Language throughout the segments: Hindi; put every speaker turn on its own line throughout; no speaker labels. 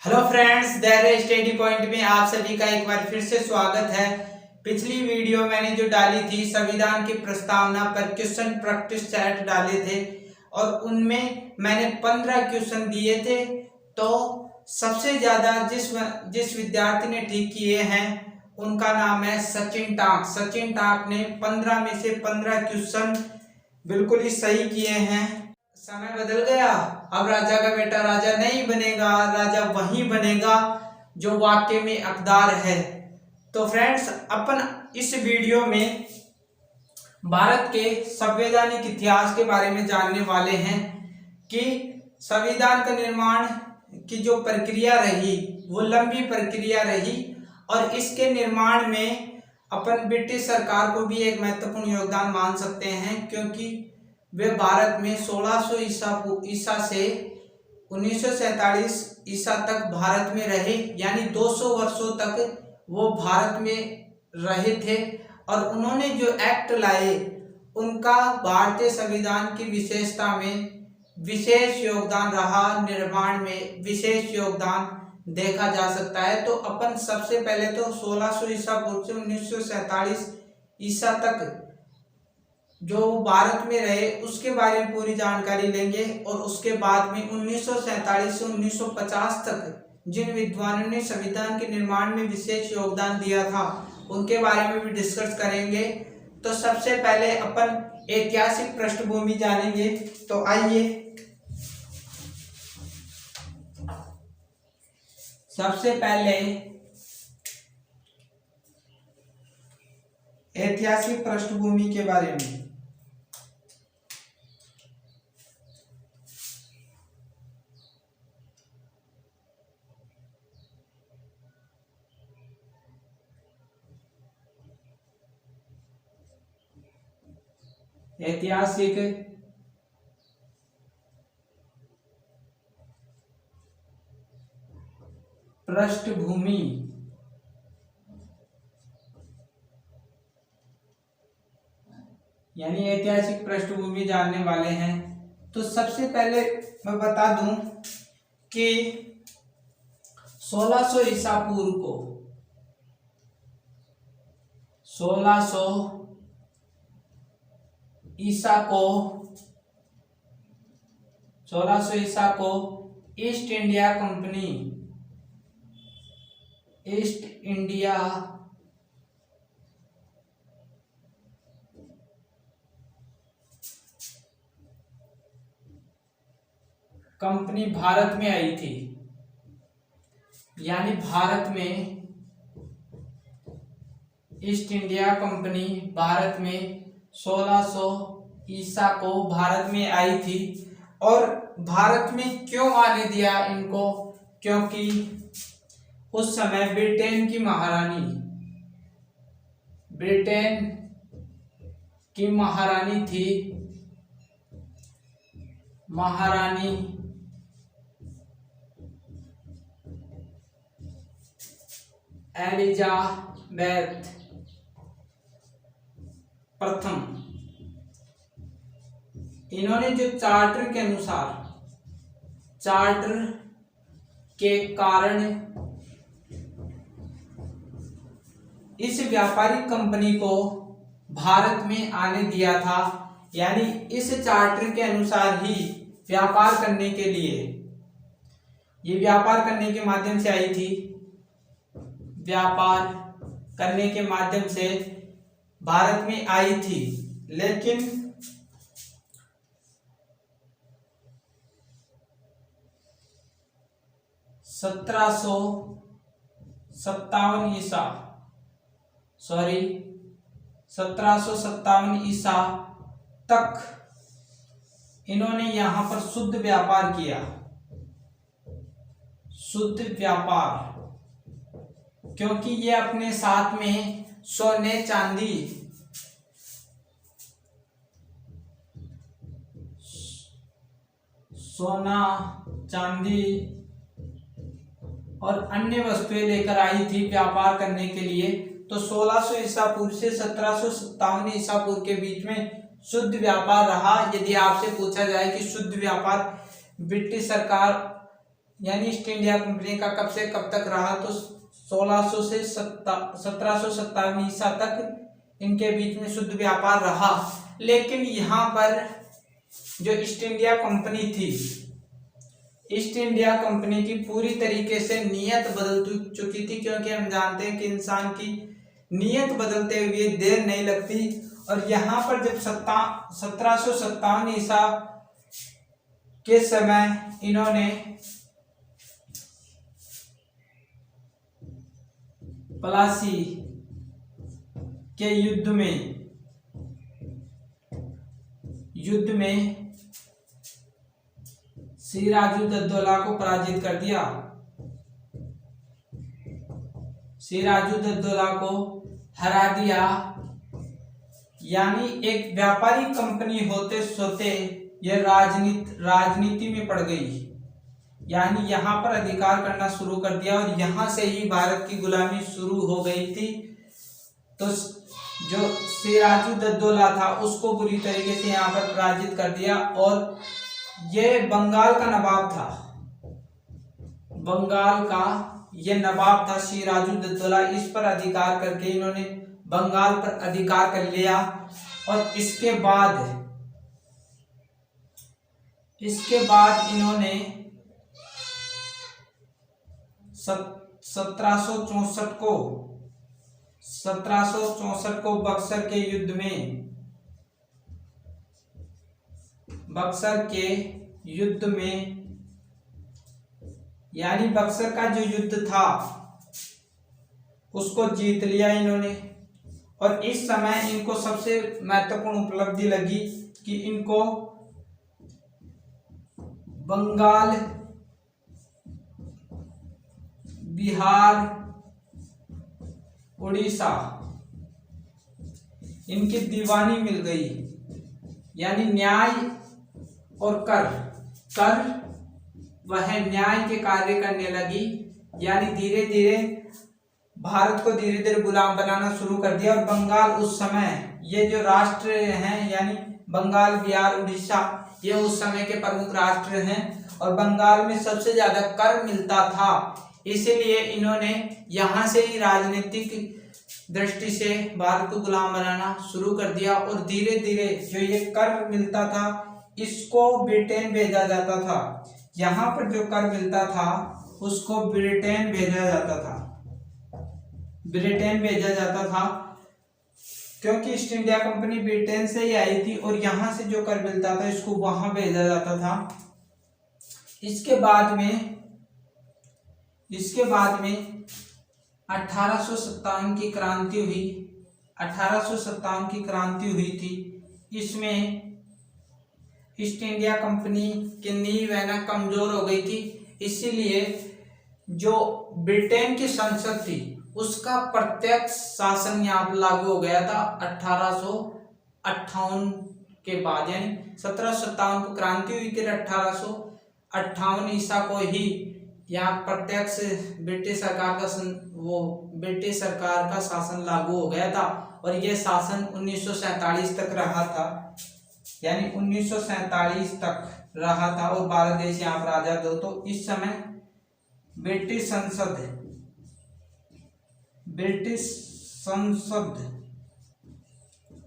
हेलो फ्रेंड्स, धैर्य स्टडी पॉइंट में आप सभी का एक बार फिर से स्वागत है। पिछली वीडियो मैंने जो डाली थी संविधान की प्रस्तावना पर क्वेश्चन प्रैक्टिस सेट डाले थे और उनमें मैंने 15 क्वेश्चन दिए थे। तो सबसे ज्यादा जिस विद्यार्थी ने ठीक किए हैं उनका नाम है सचिन टाक। सचिन टाक ने 15 में से 15 क्वेश्चन बिल्कुल ही सही किए हैं। समय बदल गया, अब राजा का बेटा राजा नहीं बनेगा, राजा वही बनेगा जो वाक्य में हकदार है। तो फ्रेंड्स, अपन इस वीडियो में भारत के संवैधानिक इतिहास के बारे में जानने वाले हैं कि संविधान का निर्माण की जो प्रक्रिया रही वो लंबी प्रक्रिया रही और इसके निर्माण में अपन ब्रिटिश सरकार को भी एक महत्वपूर्ण योगदान मान सकते हैं, क्योंकि वे भारत में 1600 ईसा से 1947 ईसा तक भारत में रहे, यानी 200 वर्षों तक वो भारत में रहे थे। और उन्होंने जो एक्ट लाए उनका भारतीय संविधान की विशेषता में विशेष योगदान रहा, निर्माण में विशेष योगदान देखा जा सकता है। तो अपन सबसे पहले तो 1600 ईसा पूर्व से 1947 ईसा तक जो भारत में रहे उसके बारे में पूरी जानकारी लेंगे और उसके बाद में 1947 से 1950 तक जिन विद्वानों ने संविधान के निर्माण में विशेष योगदान दिया था उनके बारे में भी डिस्कस करेंगे। तो सबसे पहले अपन ऐतिहासिक पृष्ठभूमि जानेंगे। तो आइए सबसे पहले ऐतिहासिक पृष्ठभूमि के बारे में। ऐतिहासिक पृष्ठभूमि यानी ऐतिहासिक पृष्ठभूमि जानने वाले हैं। तो सबसे पहले मैं बता दूं कि 1600 ईसा पूर्व को 1600 ईसा को ईस्ट इंडिया कंपनी भारत में आई थी, यानी भारत में ईस्ट इंडिया कंपनी भारत में 1600 ईसा को भारत में आई थी। और भारत में क्यों आने दिया इनको? क्योंकि उस समय ब्रिटेन की महारानी थी, महारानी एलिजाबेथ प्रथम। इन्होंने जो चार्टर के कारण इस व्यापारिक कंपनी को भारत में आने दिया था, यानी इस चार्टर के अनुसार ही व्यापार करने के लिए ये व्यापार करने के माध्यम से आई थी, व्यापार करने के माध्यम से भारत में आई थी। लेकिन 1757 ईसा तक इन्होंने यहां पर शुद्ध व्यापार किया, शुद्ध व्यापार, क्योंकि ये अपने साथ में सोने चांदी और अन्य वस्तुएं लेकर आई थी व्यापार करने के लिए। तो 1600 ईसा पूर्व से 1757 ईसा पूर्व के बीच में शुद्ध व्यापार रहा। यदि आपसे पूछा जाए कि शुद्ध व्यापार ब्रिटिश सरकार यानी ईस्ट इंडिया कंपनी का कब से कब तक रहा, तो 1600 से 1757 ईसा तक इनके बीच में शुद्ध व्यापार रहा। लेकिन यहाँ पर जो ईस्ट इंडिया कंपनी थी, ईस्ट इंडिया कंपनी की पूरी तरीके से नीयत बदल चुकी थी, क्योंकि हम जानते हैं कि इंसान की नीयत बदलते हुए देर नहीं लगती। और यहाँ पर जब 1757 ईसा के समय इन्होंने प्लासी के युद्ध में सिराजुद्दौला को पराजित कर दिया, सिराजुद्दौला को हरा दिया। यानी एक व्यापारी कंपनी होते सोते यह राजनीति में पड़ गई, यानी यहाँ पर अधिकार करना शुरू कर दिया और यहाँ से ही भारत की गुलामी शुरू हो गई थी। तो जो सिराजुद्दौला था उसको बुरी तरीके से यहाँ पर पराजित कर दिया। और ये बंगाल का नवाब था, बंगाल का ये नवाब था सिराजुद्दौला। इस पर अधिकार करके इन्होंने बंगाल पर अधिकार कर लिया। और इसके बाद इन्होंने 1764 को बक्सर के युद्ध में यानी बक्सर का जो युद्ध था उसको जीत लिया इन्होंने। और इस समय इनको सबसे महत्वपूर्ण उपलब्धि लगी कि इनको बंगाल, बिहार, उड़ीसा इनकी दीवानी मिल गई। यानी न्याय और कर वह न्याय के कार्य करने लगी। यानी धीरे धीरे भारत को धीरे धीरे गुलाम बनाना शुरू कर दिया। और बंगाल उस समय ये जो राष्ट्र हैं, यानी बंगाल, बिहार, उड़ीसा, ये उस समय के प्रमुख राष्ट्र हैं। और बंगाल में सबसे ज्यादा कर मिलता था, इसीलिए इन्होंने यहाँ से ही राजनीतिक दृष्टि से भारत को गुलाम बनाना शुरू कर दिया। और धीरे धीरे जो ये कर मिलता था इसको ब्रिटेन भेजा जाता था। यहाँ पर जो कर मिलता था उसको ब्रिटेन भेजा जाता था, क्योंकि ईस्ट इंडिया कंपनी ब्रिटेन से ही आई थी। और यहाँ से जो कर मिलता था इसको वहां भेजा जाता था। इसके बाद में 1857 की क्रांति हुई। 1857 की क्रांति हुई थी। इसमें ईस्ट इंडिया कंपनी की नींव है ना कमजोर हो गई थी, इसीलिए जो ब्रिटेन की संसद थी उसका प्रत्यक्ष शासन यहाँ पर लागू हो गया था 1858 के बाद। यानी 1757 को क्रांति हुई थी, 1858 ईसा को ही यहाँ प्रत्यक्ष ब्रिटिश सरकार का शासन लागू हो गया था। और यह शासन 1947 तक रहा था, यानी 1947 तक रहा था। और भारत देश यहाँ पर आजाद हो। तो इस समय ब्रिटिश संसद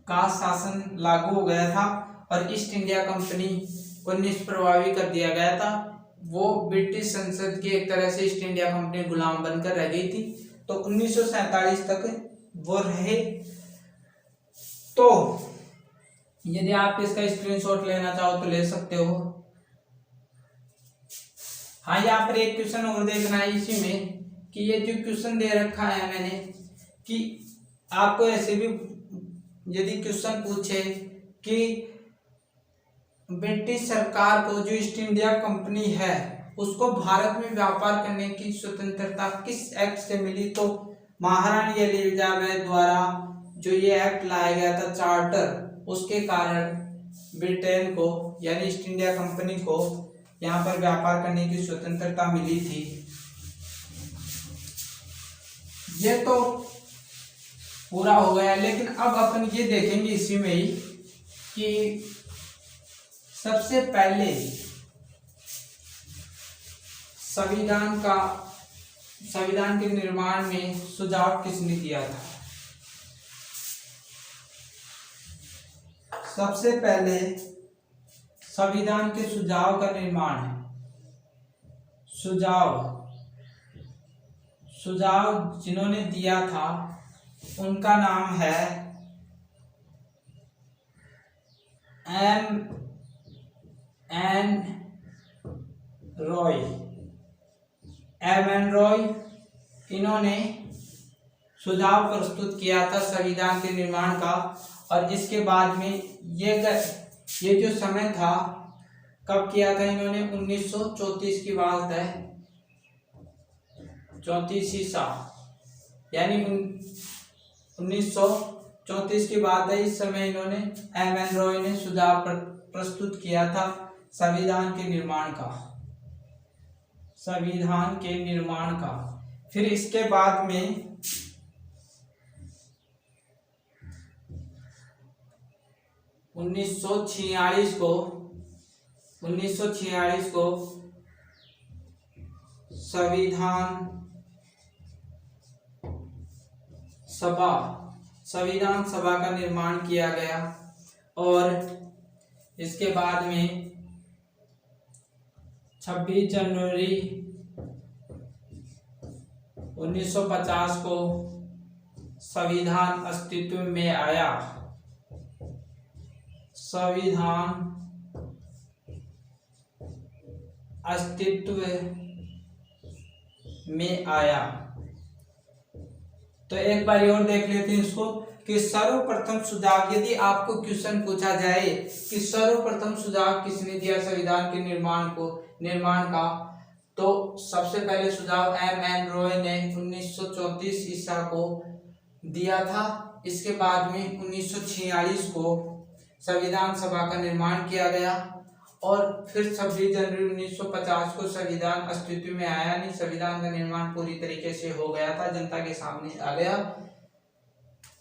का शासन लागू हो गया था और ईस्ट इंडिया कंपनी को निष्प्रभावी कर दिया गया था। वो ब्रिटिश संसद की एक तरह से ईस्ट इंडिया कंपनी गुलाम बनकर रह गई थी। तो 1947 तक वो रहे। तो यदि आप इसका स्क्रीनशॉट लेना चाहो तो ले सकते हो। हाँ, यहाँ पर एक क्वेश्चन और देखना है इसी में कि ये जो क्वेश्चन दे रखा है मैंने कि आपको ऐसे भी यदि क्वेश्चन पूछे कि ब्रिटिश सरकार को जो ईस्ट इंडिया कंपनी है उसको भारत में व्यापार करने की स्वतंत्रता किस एक्ट से मिली, तो महारानी एलिजाबेथ द्वारा जो ये एक्ट लाया गया था चार्टर, उसके कारण ब्रिटेन को यानी ईस्ट इंडिया कंपनी को यहाँ पर व्यापार करने की स्वतंत्रता मिली थी। ये तो पूरा हो गया। लेकिन अब अपन ये देखेंगे इसी में ही कि संविधान के निर्माण में सुझाव किसने दिया था? सबसे पहले संविधान के सुझाव का निर्माण है। सुझाव जिन्होंने दिया था उनका नाम है एम एन रॉय। इन्होंने सुझाव प्रस्तुत किया था संविधान के निर्माण का। और इसके बाद में ये जो समय था, कब किया था इन्होंने? 1934 की बात है, 34 ईसा, यानी 1934 की बात है। इस समय इन्होंने एम एन रॉय ने सुझाव प्रस्तुत किया था संविधान के निर्माण का। फिर इसके बाद में 1946 को संविधान सभा का निर्माण किया गया। और इसके बाद में 26 जनवरी 1950 को संविधान अस्तित्व में आया। तो एक बार और देख लेते हैं इसको कि सर्वप्रथम सुझाव, यदि आपको क्वेश्चन पूछा जाए कि सर्वप्रथम सुझाव किसने दिया संविधान के निर्माण का, तो सबसे पहले सुझाव एम एन रॉय ने 1934 ईसा को दिया था। इसके बाद में 1946 को संविधान सभा का निर्माण किया गया। और फिर 26 जनवरी 1950 को संविधान अस्तित्व में आया, यानी संविधान का निर्माण पूरी तरीके से हो गया था, जनता के सामने आ गया।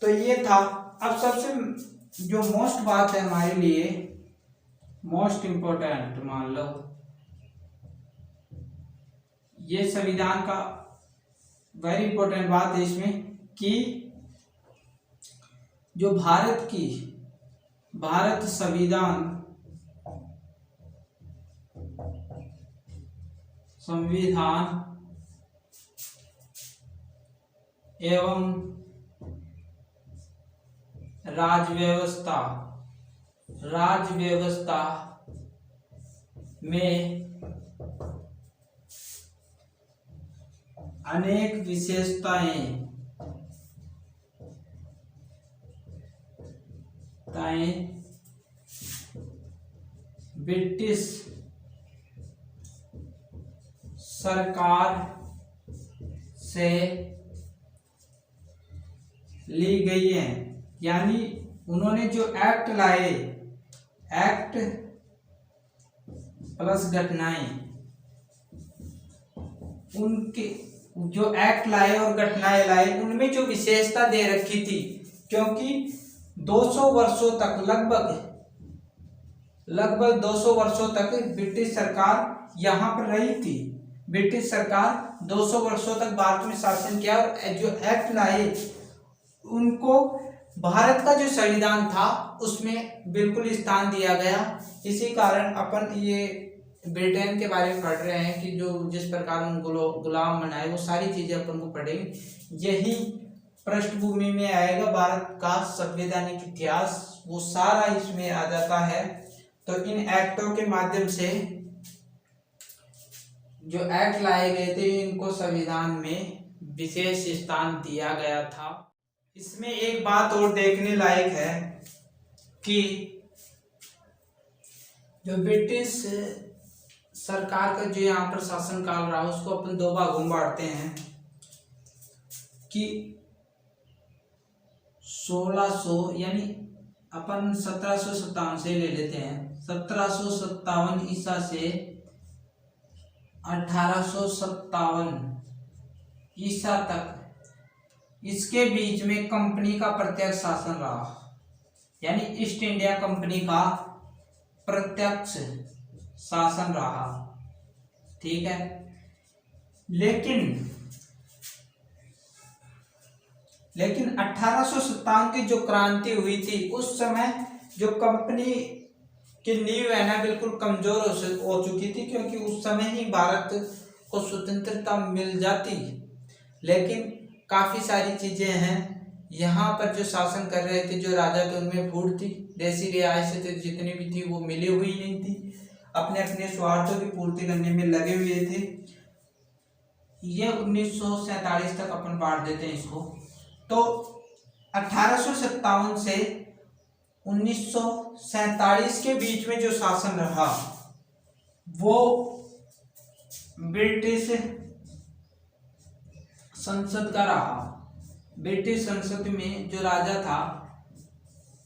तो ये था। अब सबसे जो मोस्ट बात है हमारे लिए, मोस्ट इम्पोर्टेंट मान लो, ये संविधान का वेरी इंपॉर्टेंट बात है इसमें कि जो भारत संविधान एवं राज्य व्यवस्था में अनेक विशेषताएं ब्रिटिश सरकार से ली गई है। यानी उन्होंने जो एक्ट लाए, एक्ट प्लस घटनाएं, उनके जो एक्ट लाए और घटनाएं लाए उनमें जो विशेषता दे रखी थी, क्योंकि 200 वर्षों तक लगभग 200 वर्षों तक ब्रिटिश सरकार यहाँ पर रही थी। ब्रिटिश सरकार 200 वर्षों तक भारत में शासन किया और जो एक्ट लाए उनको भारत का जो संविधान था उसमें बिल्कुल स्थान दिया गया। इसी कारण अपन ये ब्रिटेन के बारे में पढ़ रहे हैं कि जो जिस प्रकार उन गुलाम बनाए, वो सारी चीजें अपन को पढ़ेंगे। यही पृष्ठभूमि में आएगा भारत का संवैधानिक इतिहास, वो सारा इसमें आ जाता है। तो इन एक्टों के माध्यम से जो एक्ट लाए गए थे इनको संविधान में विशेष स्थान दिया गया था। इसमें एक बात और देखने लायक है कि जो ब्रिटिश सरकार का जो यहाँ पर शासन काल रहा उसको अपन दो भागों में बांटते हैं कि 1600 यानी अपन 1757 से ले लेते हैं। 1757 ईसा से 1857 ईसा तक, इसके बीच में कंपनी का प्रत्यक्ष शासन रहा, यानी ईस्ट इंडिया कंपनी का प्रत्यक्ष शासन रहा। ठीक है, लेकिन 1857 की जो क्रांति हुई थी उस समय जो कंपनी की नींव है ना बिल्कुल कमजोर हो चुकी थी, क्योंकि उस समय ही भारत को स्वतंत्रता मिल जाती। लेकिन काफी सारी चीजें हैं यहाँ पर जो शासन कर रहे थे जो राजा थे उनमें फूट थी, देसी रियासतें जितनी भी थी वो मिली हुई नहीं थी, अपने अपने स्वार्थों की पूर्ति करने में लगे हुए थे। ये 1947 तक अपन बांट देते हैं इसको। तो 1857 से 1947 के बीच में जो शासन रहा वो ब्रिटिश संसद का रहा। ब्रिटिश संसद में जो राजा था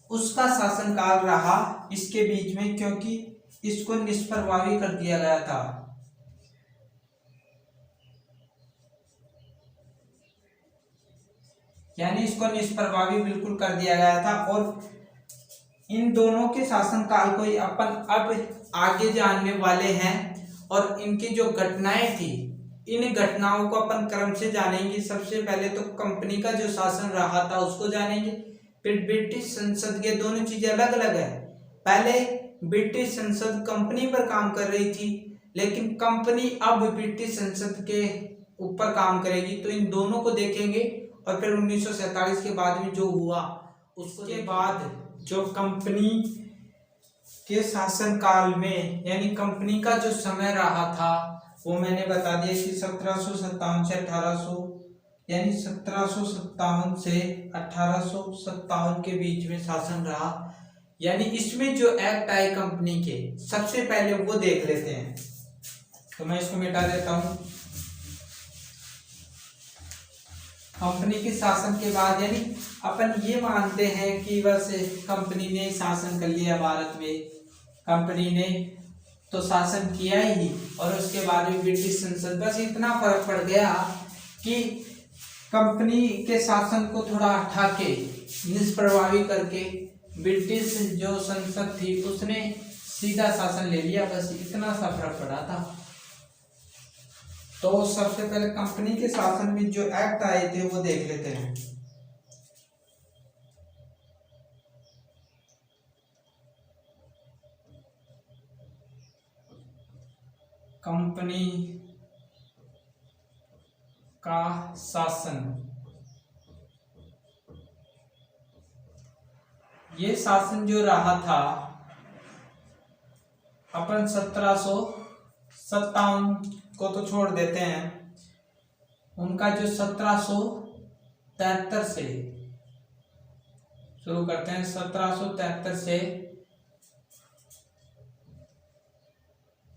उसका शासनकाल रहा इसके बीच में, क्योंकि इसको निष्प्रभावी कर दिया गया था। यानी इसको निष्प्रभावी बिल्कुल कर दिया गया था। और इन दोनों के शासनकाल को ही अपन अब आगे जानने वाले हैं और इनकी जो घटनाएं थी इन घटनाओं को अपन क्रम से जानेंगे। सबसे पहले तो कंपनी का जो शासन रहा था उसको जानेंगे, फिर ब्रिटिश संसद के। दोनों चीजें अलग अलग है। पहले ब्रिटिश संसद कंपनी पर काम कर रही थी, लेकिन कंपनी अब ब्रिटिश संसद के ऊपर काम करेगी। तो इन दोनों को देखेंगे और फिर 1947 के बाद में जो हुआ उसके बाद जो कंपनी के शासनकाल में यानी कंपनी का जो समय रहा था वो मैंने बता दिया कि 1757 से 1800 यानी 1757 से 1857 के बीच में शासन रहा। यानी इसमें जो एक्ट आए कंपनी के सबसे पहले वो देख लेते हैं। तो मैं इसको मिटा देता हूं। कंपनी के शासन के बाद यानी अपन ये मानते हैं कि बस कंपनी ने शासन कर लिया भारत में, कंपनी ने तो शासन किया ही और उसके बाद में ब्रिटिश संसद, बस इतना फर्क पड़ गया कि कंपनी के शासन को थोड़ा हटा के निष्प्रभावी करके ब्रिटिश जो संसद थी उसने सीधा शासन ले लिया, बस इतना सा फर्क पड़ा था। तो सबसे पहले कंपनी के शासन में जो एक्ट आए थे वो देख लेते हैं। कंपनी का शासन, ये शासन जो रहा था अपन 1757 को तो छोड़ देते हैं, उनका जो 1773 से शुरू करते हैं, 1773 से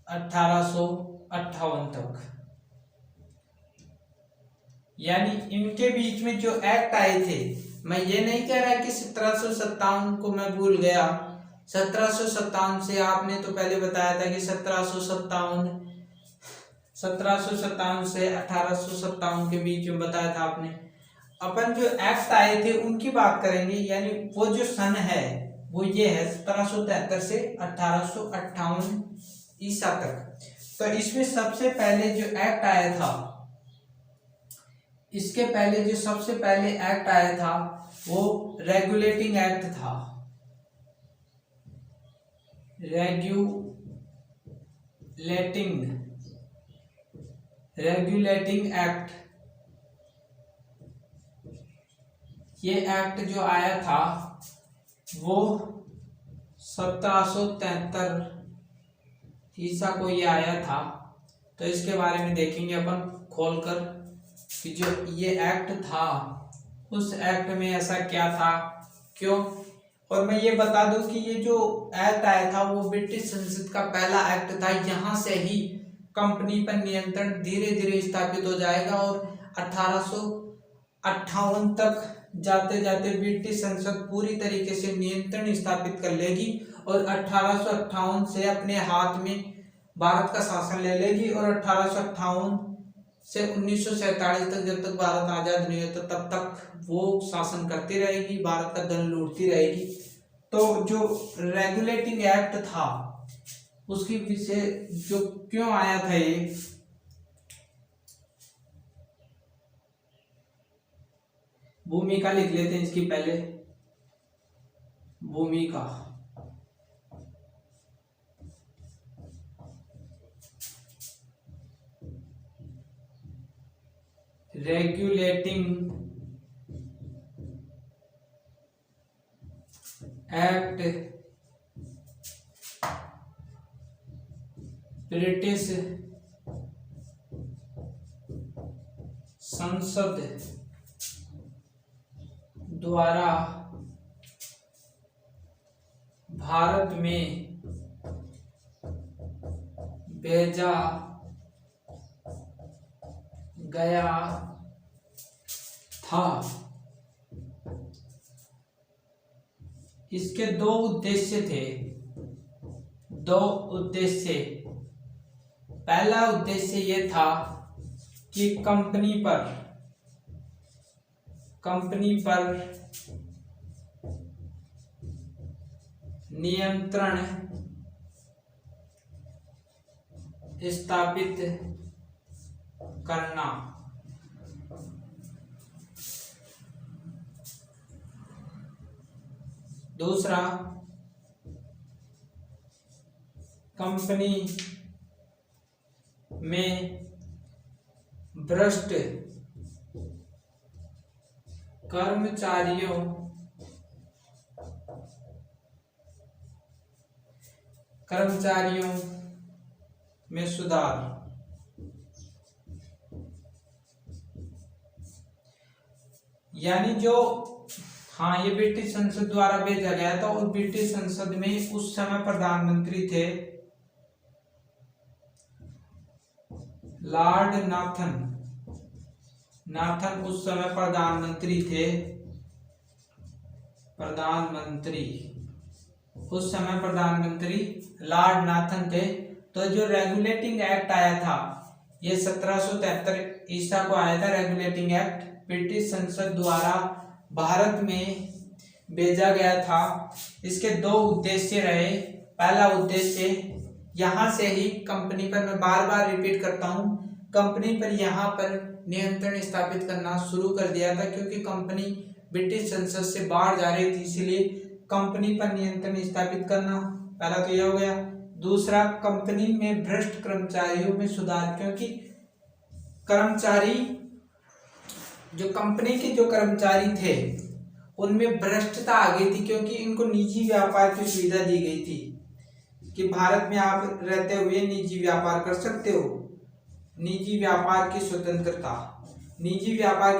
1858 तक, यानी इनके बीच में जो एक्ट आए थे, मैं ये नहीं कह रहा कि 1757 को मैं भूल गया। 1757 से आपने तो पहले बताया था कि 1757 से 1857 के बीच में बताया था आपने। अपन जो एक्ट आए थे उनकी बात करेंगे, यानी वो जो सन है वो ये है 1773 से 1858 ईसा तक। तो इसमें सबसे पहले जो एक्ट आया था, इसके पहले जो सबसे पहले एक्ट आया था वो रेगुलेटिंग एक्ट था, रेगुलेटिंग एक्ट। ये एक्ट जो आया था वो 1773 ईसा को ये आया था। तो इसके बारे में देखेंगे अपन खोलकर कि जो ये एक्ट था उस एक्ट में ऐसा क्या था, क्यों। और मैं ये बता दूं कि ये जो एक्ट आया था वो ब्रिटिश संसद का पहला एक्ट था। यहाँ से ही कंपनी पर नियंत्रण धीरे धीरे स्थापित हो जाएगा और 1858 तक जाते जाते ब्रिटिश संसद पूरी तरीके से नियंत्रण स्थापित कर लेगी और 1858 से अपने हाथ में भारत का शासन ले लेगी और 1858 से 1947 तक, जब तक भारत आजाद नहीं होता तब तक वो शासन करती रहेगी, भारत का धन लूटती रहेगी। तो जो रेगुलेटिंग एक्ट था उसकी विषय जो क्यों आया था, ये भूमिका लिख लेते हैं इसकी पहले, भूमिका। रेगुलेटिंग एक्ट ब्रिटिश संसद द्वारा भारत में भेजा गया था। इसके दो उद्देश्य थे, दो उद्देश्य। पहला उद्देश्य ये था कि कंपनी पर नियंत्रण स्थापित करना। दूसरा, कंपनी में भ्रष्ट कर्मचारियों में सुधार। यानी जो, हाँ, ये ब्रिटिश संसद द्वारा भेजा गया था और ब्रिटिश संसद में उस समय प्रधानमंत्री थे लॉर्ड नाथन उस समय प्रधानमंत्री थे। उस समय प्रधानमंत्री लॉर्ड नाथन थे। तो जो रेगुलेटिंग एक्ट आया था, ये 1773 ईसा को आया था। रेगुलेटिंग एक्ट ब्रिटिश संसद द्वारा भारत में भेजा गया था। इसके दो उद्देश्य रहे। पहला उद्देश्य, यहाँ से ही कंपनी पर, मैं बार बार रिपीट करता हूँ, कंपनी पर यहाँ पर नियंत्रण स्थापित करना शुरू कर दिया था, क्योंकि कंपनी ब्रिटिश संसद से बाहर जा रही थी, इसलिए कंपनी पर नियंत्रण स्थापित करना। पहला तो यह हो गया। दूसरा, कंपनी में भ्रष्ट कर्मचारियों में सुधार, क्योंकि कर्मचारी, जो कंपनी के जो कर्मचारी थे उनमें भ्रष्टता आ गई थी, क्योंकि इनको निजी व्यापार की सुविधा दी गई थी कि भारत में आप रहते हुए निजी व्यापार कर सकते हो। निजी व्यापार की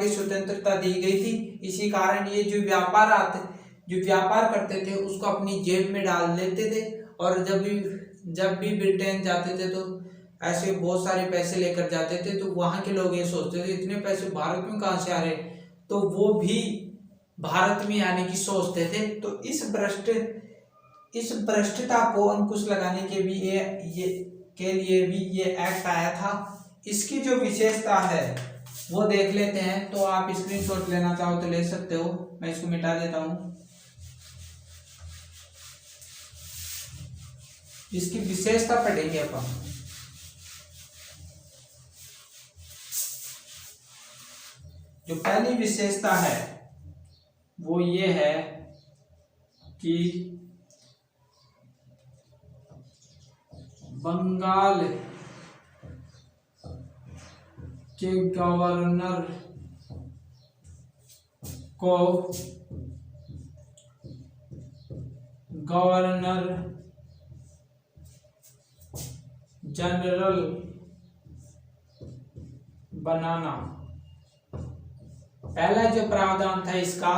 स्वतंत्रता दी गई थी। इसी कारण ये जो व्यापार करते थे उसको अपनी जेब में डाल लेते थे, और जब भी ब्रिटेन जाते थे तो ऐसे बहुत सारे पैसे लेकर जाते थे। तो वहां के लोग ये सोचते थे इतने पैसे भारत में कहां से आ रहे, तो वो भी भारत में आने की सोचते थे। तो इस भ्रष्टता को अंकुश लगाने के लिए भी ये एक्ट आया था। इसकी जो विशेषता है वो देख लेते हैं। तो आप स्क्रीनशॉट लेना चाहो तो ले सकते हो, मैं इसको मिटा देता हूं। इसकी विशेषता पढ़ेंगे अपन। जो पहली विशेषता है वो ये है कि बंगाल के गवर्नर को गवर्नर जनरल बनाना। पहला जो प्रावधान था इसका,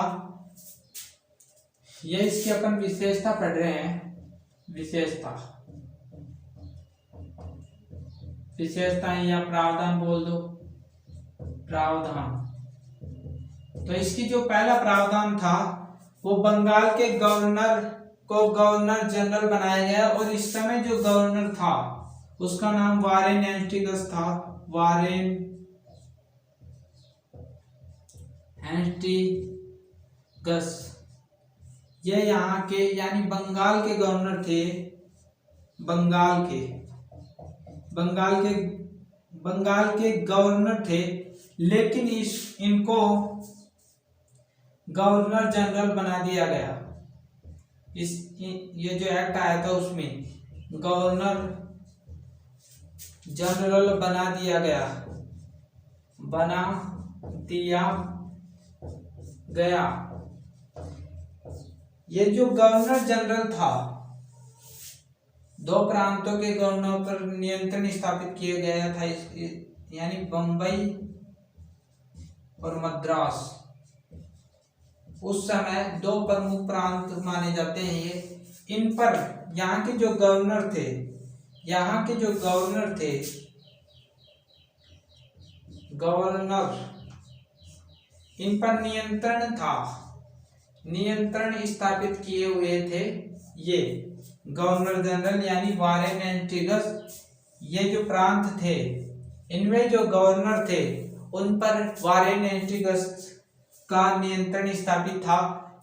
ये इसकी अपन विशेषता पढ़ रहे हैं। विशेषताएं या प्रावधान बोल दो, प्रावधान। तो इसकी जो पहला प्रावधान था वो बंगाल के गवर्नर को गवर्नर जनरल बनाया गया, और इस समय जो गवर्नर था उसका नाम वारेन हेस्टिंग्स था। वारेन हेस्टिंग्स, ये यहाँ के यानी बंगाल के गवर्नर थे। बंगाल के गवर्नर थे, लेकिन इनको गवर्नर जनरल बना दिया गया। ये जो एक्ट आया था उसमें गवर्नर जनरल बना दिया गया। ये जो गवर्नर जनरल था, दो प्रांतों के गवर्नरों पर नियंत्रण स्थापित किया गया था, यानी बंबई और मद्रास। उस समय दो प्रमुख प्रांत माने जाते हैं ये। इन पर यहाँ के जो गवर्नर थे, इन पर नियंत्रण स्थापित किए हुए थे ये गवर्नर जनरल, यानी वारेन एंटिगस। ये जो प्रांत थे, इनमें जो गवर्नर थे उन पर वारेन एंटिगस का नियंत्रण स्थापित था।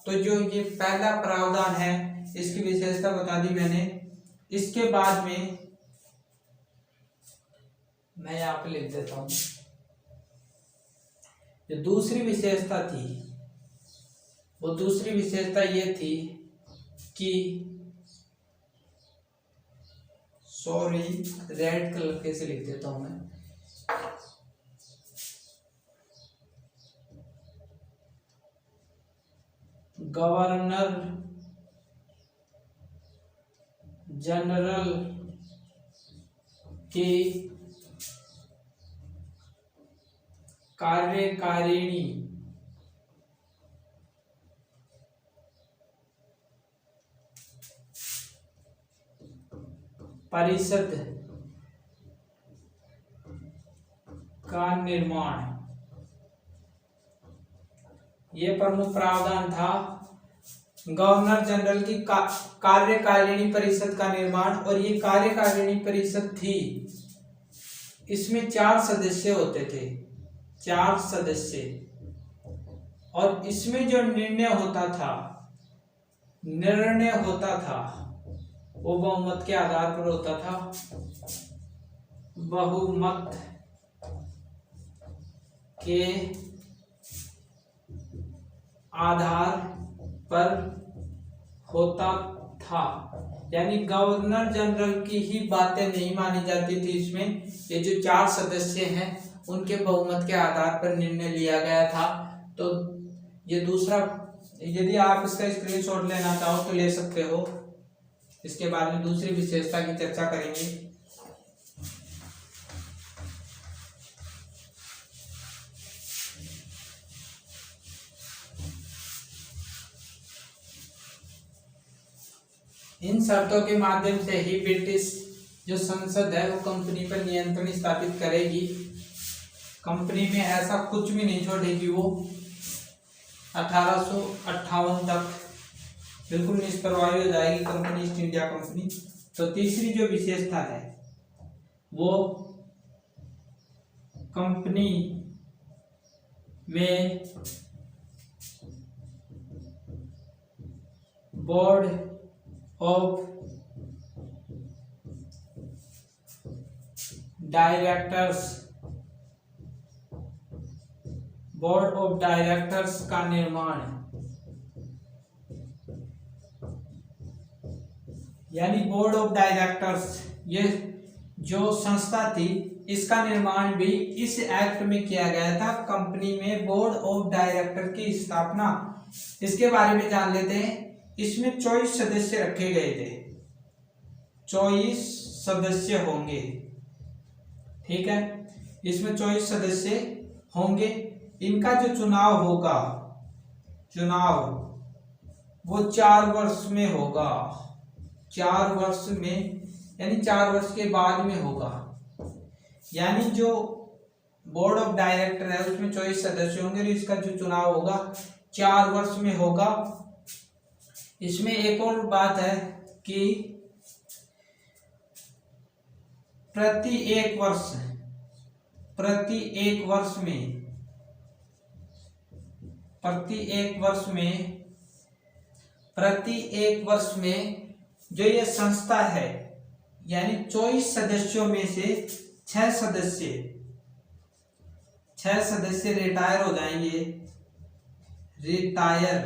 तो जो ये पहला प्रावधान है, इसकी विशेषता बता दी मैंने। इसके बाद में मैं यहाँ पे लिख देता हूं, जो दूसरी विशेषता थी, वो दूसरी विशेषता ये थी कि रेड कलर कैसे लिख देता हूं मैं, गवर्नर जनरल की कार्यकारिणी परिषद का निर्माण, ये प्रमुख प्रावधान था। गवर्नर जनरल की कार्यकारिणी परिषद का निर्माण, और ये कार्यकारिणी परिषद थी, इसमें 4 सदस्य होते थे, 4 सदस्य। और इसमें जो निर्णय होता था वो बहुमत के आधार पर होता था। बहुमत के आधार पर होता था, यानी गवर्नर जनरल की ही बातें नहीं मानी जाती थी इसमें। ये जो 4 सदस्य हैं उनके बहुमत के आधार पर निर्णय लिया गया था। तो ये दूसरा, यदि आप इसका स्क्रीनशॉट लेना चाहो तो ले सकते हो। इसके बाद में दूसरी विशेषता की चर्चा करेंगे। इन शर्तों के माध्यम से ही ब्रिटिश जो संसद है वो कंपनी पर नियंत्रण स्थापित करेगी। कंपनी में ऐसा कुछ भी नहीं छोड़ेगी वो 1858 तक बिल्कुल निष्प्रभावी हो जाएगी कंपनी, ईस्ट इंडिया कंपनी। तो तीसरी जो विशेषता है वो कंपनी में बोर्ड ऑफ डायरेक्टर्स का निर्माण, यानी बोर्ड ऑफ डायरेक्टर्स, ये जो संस्था थी इसका निर्माण भी इस एक्ट में किया गया था। कंपनी में बोर्ड ऑफ डायरेक्टर की स्थापना, इसके बारे में जान लेते हैं। इसमें 24 सदस्य रखे गए थे, 24 सदस्य होंगे, ठीक है। इसमें 24 सदस्य होंगे। इनका जो चुनाव होगा, वो 4 वर्ष में होगा, 4 वर्ष में, यानी 4 वर्ष के बाद में होगा। यानी जो बोर्ड ऑफ डायरेक्टर है उसमें 24 सदस्य होंगे और इसका जो चुनाव होगा 4 वर्ष में होगा। इसमें एक और बात है कि प्रति एक वर्ष में जो ये संस्था है, यानी 24 सदस्यों में से 6 सदस्य रिटायर हो जाएंगे, रिटायर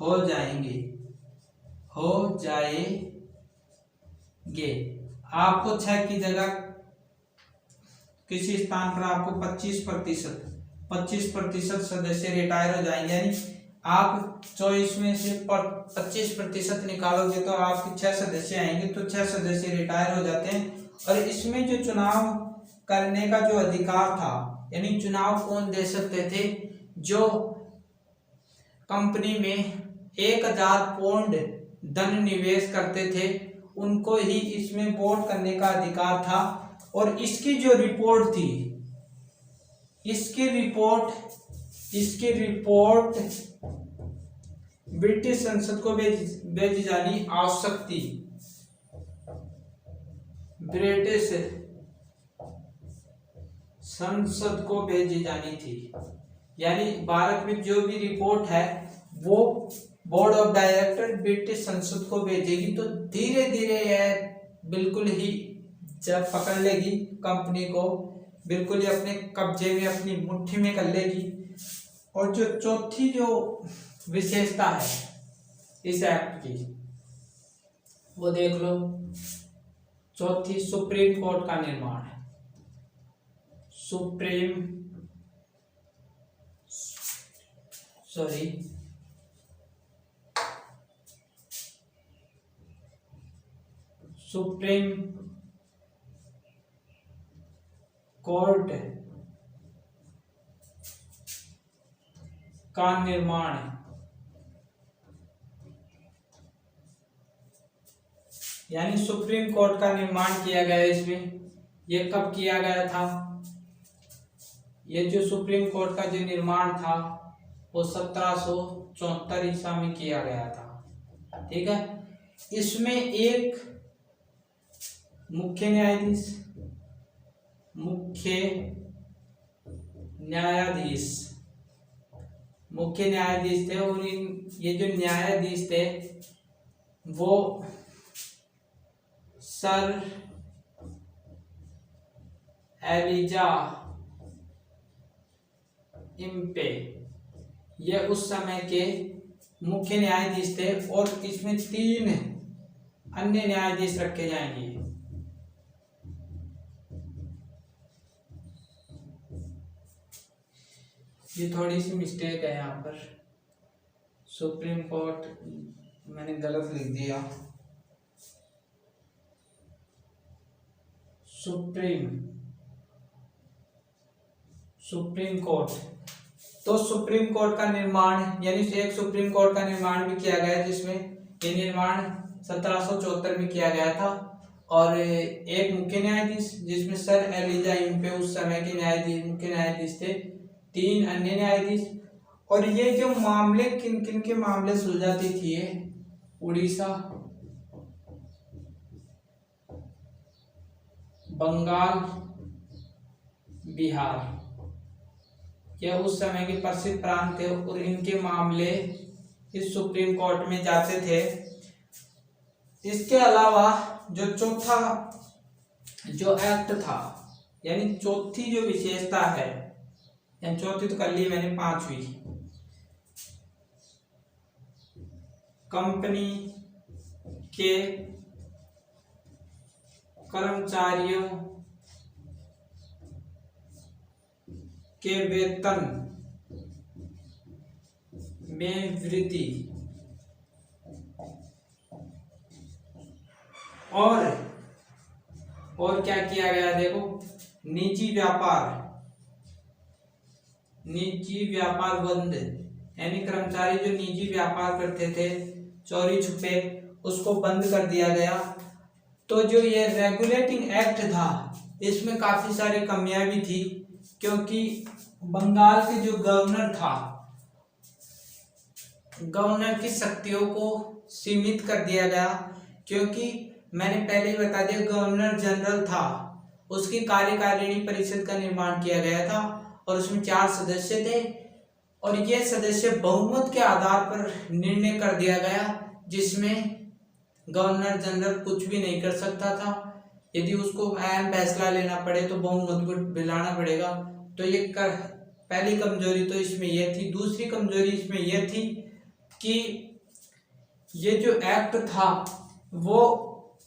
हो जाएंगे। आपको 6 की जगह किसी स्थान पर आपको 25% सदस्य रिटायर हो जाएंगे, यानी आप 24 में से 25% निकालोगे तो आपके 6 सदस्य आएंगे, तो 6 सदस्य रिटायर हो जाते हैं। और इसमें जो चुनाव करने का जो अधिकार था, यानी चुनाव कौन दे सकते थे, जो कंपनी में 1000 पाउंड धन निवेश करते थे उनको ही इसमें वोट करने का अधिकार था। और इसकी जो रिपोर्ट थी, इसकी रिपोर्ट ब्रिटिश संसद को भेजी जानी आवश्यक थी। ब्रिटिश संसद को भेजी जानी थी, यानी भारत में जो भी रिपोर्ट है वो बोर्ड ऑफ डायरेक्टर ब्रिटिश संसद को भेजेगी, तो धीरे धीरे यह बिल्कुल ही जब पकड़ लेगी कंपनी को, बिल्कुल ही अपने कब्जे में, अपनी मुट्ठी में कर लेगी। और जो चौथी जो विशेषता है इस एक्ट की, वो देख लो। चौथी, सुप्रीम कोर्ट का निर्माण है। सुप्रीम कोर्ट का निर्माण, यानी सुप्रीम कोर्ट का निर्माण किया गया इसमें। ये कब किया गया था? ये जो सुप्रीम कोर्ट का जो निर्माण था वो 1774 ईसा में किया गया था। ठीक है, इसमें एक मुख्य न्यायाधीश थे, और ये जो न्यायाधीश थे वो सर एलिजा इम्पे, ये उस समय के मुख्य न्यायाधीश थे। और इसमें 3 अन्य न्यायाधीश रखे जाएंगे। ये थोड़ी सी मिस्टेक है यहाँ पर, सुप्रीम कोर्ट मैंने गलत लिख दिया। सुप्रीम कोर्ट, तो सुप्रीम कोर्ट का निर्माण, यानी एक सुप्रीम कोर्ट का निर्माण भी किया गया, जिसमें ये निर्माण 1774 में किया गया था। और एक मुख्य न्यायाधीश, जिसमें सर एलिजा इम्पे उस समय के मुख्य न्यायाधीश थे, 3 अन्य न्यायाधीश। और ये जो मामले किन किन के मामले सुलझाती थी, उड़ीसा, बंगाल, बिहार, यह उस समय के प्रसिद्ध प्रांत थे और इनके मामले इस सुप्रीम कोर्ट में जाते थे। इसके अलावा जो चौथा जो एक्ट था, यानी चौथी जो विशेषता है, यानी चौथी तो कर ली मैंने, 5वीं, कंपनी के कर्मचारियों के वेतन में वृद्धि और क्या किया गया, देखो, निजी व्यापार बंद, यानी कर्मचारी जो निजी व्यापार करते थे चोरी छुपे, उसको बंद कर दिया गया। तो जो ये रेगुलेटिंग एक्ट था इसमें काफी सारी कमियां भी थी, क्योंकि बंगाल के जो गवर्नर था, गवर्नर की शक्तियों को सीमित कर दिया गया। क्योंकि मैंने पहले ही बता दिया, गवर्नर जनरल था, उसकी कार्यकारिणी परिषद का निर्माण किया गया था और उसमें 4 सदस्य थे। और ये सदस्य बहुमत के आधार पर निर्णय कर दिया गया, जिसमें गवर्नर जनरल कुछ भी नहीं कर सकता था। यदि उसको अहम फैसला लेना पड़े तो बहुमत को बिलाना पड़ेगा। तो ये पहली कमजोरी तो इसमें यह थी। दूसरी कमजोरी इसमें यह थी कि ये जो एक्ट था वो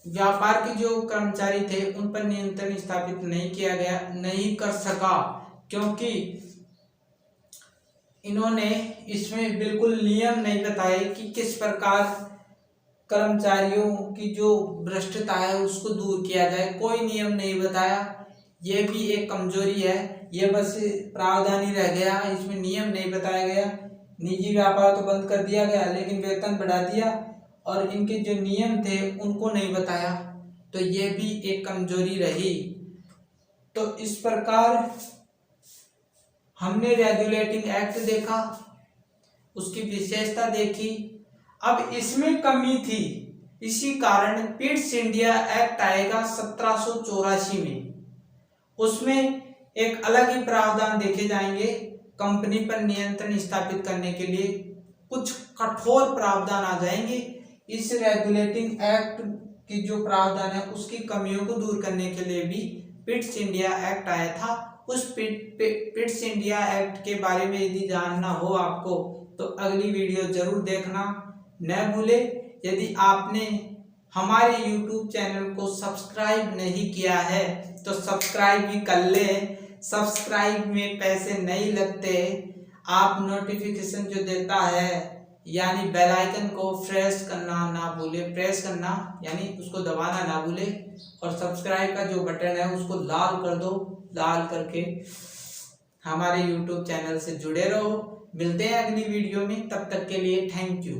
व्यापार के जो कर्मचारी थे उन पर नियंत्रण स्थापित नहीं किया गया, नहीं कर सका, क्योंकि इन्होंने इसमें बिल्कुल नियम नहीं बताए कि किस प्रकार कर्मचारियों की जो भ्रष्टता है उसको दूर किया जाए। कोई नियम नहीं बताया, ये भी एक कमजोरी है। ये बस प्रावधान ही रह गया, इसमें नियम नहीं बताया गया। निजी व्यापार तो बंद कर दिया गया लेकिन वेतन बढ़ा दिया, और इनके जो नियम थे उनको नहीं बताया, तो ये भी एक कमजोरी रही। तो इस प्रकार हमने रेगुलेटिंग एक्ट देखा, उसकी विशेषता देखी। अब इसमें कमी थी, इसी कारण पिट्स इंडिया एक्ट आएगा 1784 में। उसमें एक अलग ही प्रावधान देखे जाएंगे। कंपनी पर नियंत्रण स्थापित करने के लिए कुछ कठोर प्रावधान आ जाएंगे। इस रेगुलेटिंग एक्ट की जो प्रावधान है उसकी कमियों को दूर करने के लिए भी पिट्स इंडिया एक्ट आया था। उस पिट्स इंडिया एक्ट के बारे में यदि जानना हो आपको तो अगली वीडियो जरूर देखना, न भूले। यदि आपने हमारे YouTube चैनल को सब्सक्राइब नहीं किया है तो सब्सक्राइब भी कर ले। सब्सक्राइब में पैसे नहीं लगते, आप नोटिफिकेशन जो देता है यानी बेल आइकन को प्रेस करना ना भूले, प्रेस करना यानी उसको दबाना ना भूले, और सब्सक्राइब का जो बटन है उसको लाल कर दो। लाल करके हमारे YouTube चैनल से जुड़े रहो। मिलते हैं अगली वीडियो में, तब तक के लिए थैंक यू।